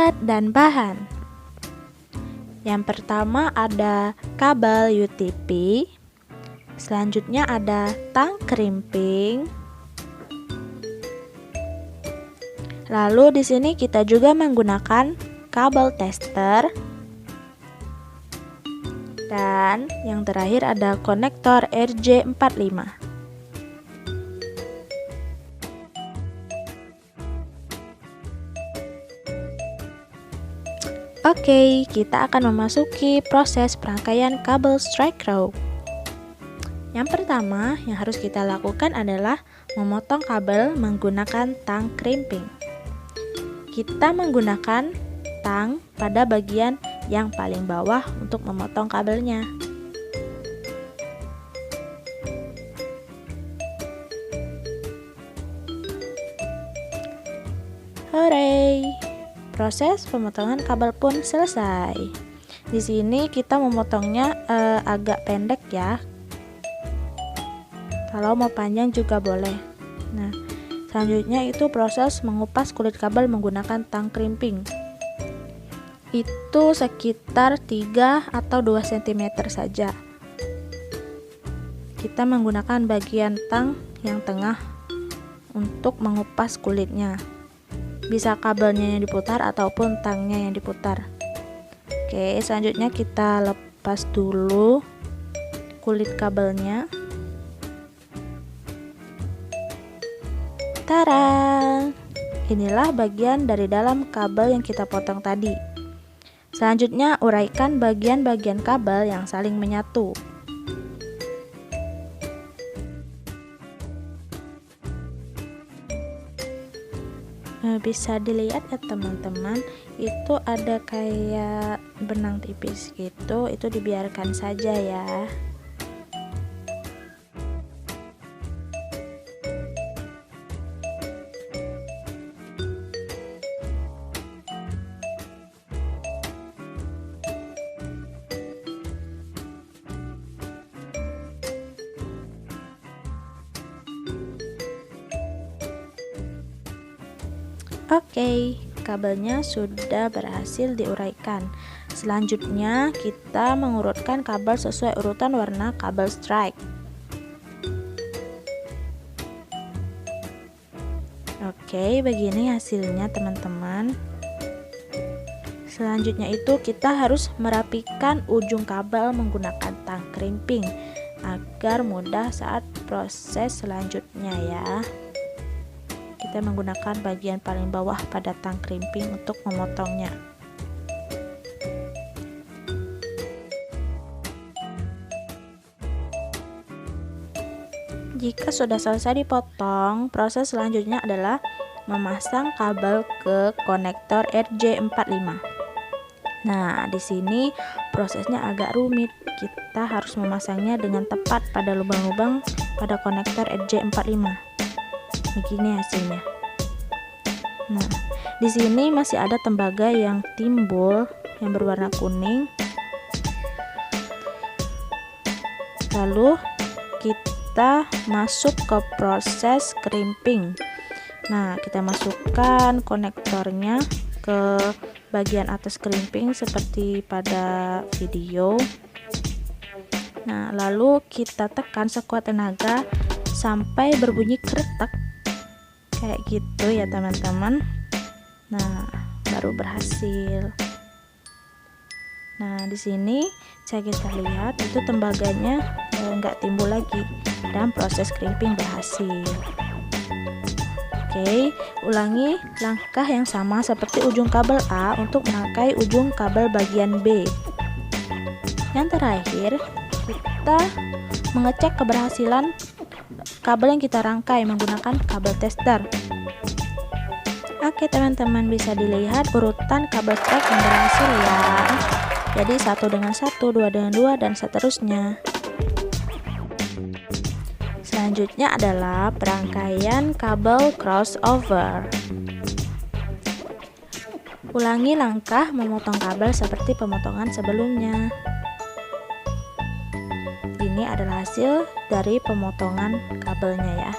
alat dan bahan. Yang pertama ada kabel UTP. Selanjutnya ada tang krimping. Lalu di sini kita juga menggunakan kabel tester. Dan yang terakhir ada konektor RJ45. Oke, kita akan memasuki proses perangkaian kabel strike row. Yang pertama yang harus kita lakukan adalah memotong kabel menggunakan tang krimping. Kita menggunakan tang pada bagian yang paling bawah untuk memotong kabelnya. Hore! Proses pemotongan kabel pun selesai. Di sini kita memotongnya agak pendek ya. Kalau mau panjang juga boleh. Nah, selanjutnya itu proses mengupas kulit kabel menggunakan tang krimping. Itu sekitar 3 atau 2 cm saja. Kita menggunakan bagian tang yang tengah untuk mengupas kulitnya. Bisa kabelnya yang diputar ataupun tangnya yang diputar. Oke, selanjutnya kita lepas dulu kulit kabelnya. Tara! Inilah bagian dari dalam kabel yang kita potong tadi. Selanjutnya, uraikan bagian-bagian kabel yang saling menyatu. Bisa dilihat ya teman-teman, itu ada kayak benang tipis gitu, itu dibiarkan saja ya. Oke, kabelnya sudah berhasil diuraikan. Selanjutnya kita mengurutkan kabel sesuai urutan warna kabel strike. Oke, begini hasilnya teman-teman. Selanjutnya itu kita harus merapikan ujung kabel menggunakan tang krimping agar mudah saat proses selanjutnya ya. Kita menggunakan bagian paling bawah pada tang krimping untuk memotongnya. Jika sudah selesai dipotong, proses selanjutnya adalah memasang kabel ke konektor RJ45. Nah, di sini prosesnya agak rumit. Kita harus memasangnya dengan tepat pada lubang-lubang pada konektor RJ45. Begini hasilnya. Nah, di sini masih ada tembaga yang timbul yang berwarna kuning. Lalu kita masuk ke proses crimping. Nah, kita masukkan konektornya ke bagian atas crimping seperti pada video. Nah, lalu kita tekan sekuat tenaga sampai berbunyi kretek kayak gitu ya teman-teman. Nah, baru berhasil. Nah, di sini bisa kita lihat itu tembaganya nggak timbul lagi dan proses crimping berhasil. Oke, ulangi langkah yang sama seperti ujung kabel A untuk merangkai ujung kabel bagian B. Yang terakhir, kita mengecek keberhasilan kabel yang kita rangkai menggunakan kabel tester. Oke teman-teman, bisa dilihat urutan kabel strike yang berhasil ya. Jadi 1 dengan 1, 2 dengan 2 dan seterusnya. Selanjutnya adalah perangkaian kabel crossover. Ulangi langkah memotong kabel seperti pemotongan sebelumnya. Ini adalah hasil dari pemotongan kabelnya ya.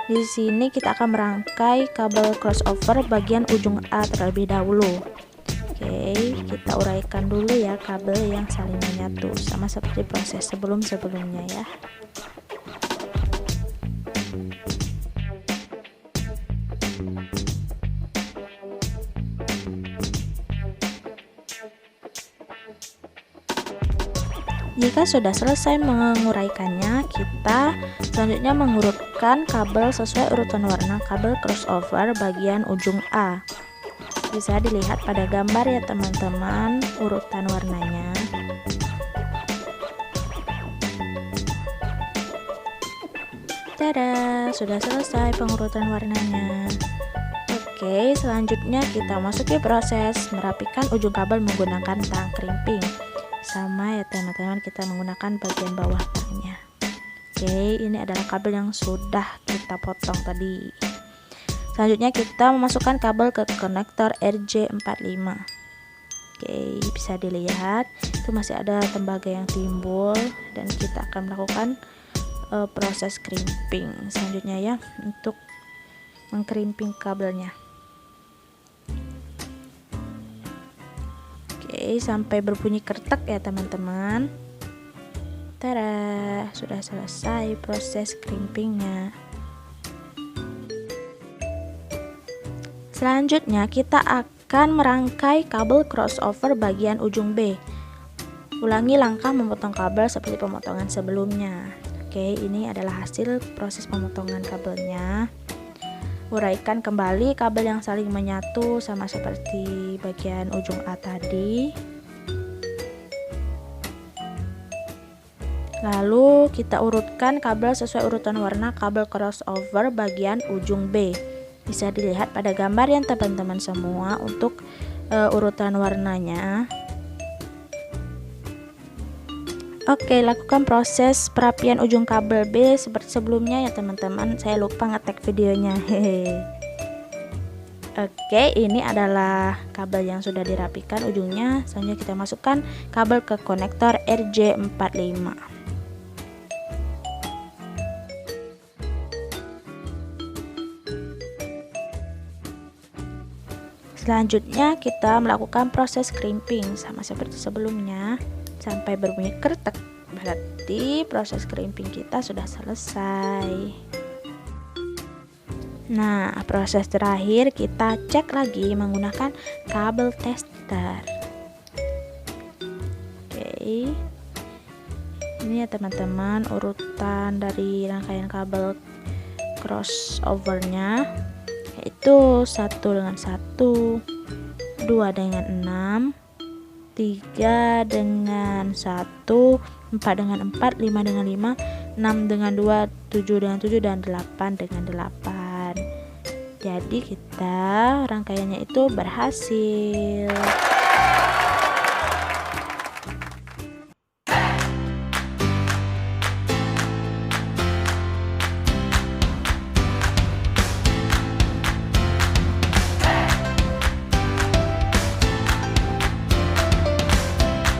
Di sini kita akan merangkai kabel crossover bagian ujung A terlebih dahulu. Oke, kita uraikan dulu ya kabel yang saling menyatu, sama seperti proses sebelumnya ya. Jika sudah selesai menguraikannya, kita selanjutnya mengurutkan kabel sesuai urutan warna kabel crossover bagian ujung A. Bisa dilihat pada gambar ya teman-teman urutan warnanya. Tada, sudah selesai pengurutan warnanya. Oke, selanjutnya kita masuki proses merapikan ujung kabel menggunakan tang krimping. Sama ya teman-teman, kita menggunakan bagian bawah tangnya. Oke, ini adalah kabel yang sudah kita potong tadi. Selanjutnya kita memasukkan kabel ke konektor RJ45. Oke, bisa dilihat itu masih ada tembaga yang timbul, dan kita akan melakukan proses crimping selanjutnya ya, untuk mengkrimping kabelnya. Oke, sampai berbunyi kertek ya teman-teman. Tada, sudah selesai proses crimpingnya. Selanjutnya kita akan merangkai kabel crossover bagian ujung B. Ulangi langkah memotong kabel seperti pemotongan sebelumnya. Oke, ini adalah hasil proses pemotongan kabelnya. Uraikan kembali kabel yang saling menyatu sama seperti bagian ujung A tadi. Lalu kita urutkan kabel sesuai urutan warna kabel crossover bagian ujung B. Bisa dilihat pada gambar yang teman-teman semua untuk urutan warnanya. Oke, lakukan proses perapian ujung kabel B seperti sebelumnya ya teman-teman. Saya lupa ngetek videonya. Oke, ini adalah kabel yang sudah dirapikan ujungnya. Selanjutnya kita masukkan kabel ke konektor RJ45. Selanjutnya kita melakukan proses crimping sama seperti sebelumnya sampai berbunyi kertek. Berarti proses crimping kita sudah selesai. Nah, proses terakhir kita cek lagi menggunakan kabel tester. Oke, ini ya teman-teman urutan dari rangkaian kabel crossovernya, yaitu 1 dengan 1, 2 dengan 6, 3 dengan 1, 4 dengan 4, 5 dengan 5, 6 dengan 2, 7 dengan 7, dan 8 dengan 8. Jadi kita rangkaiannya itu berhasil.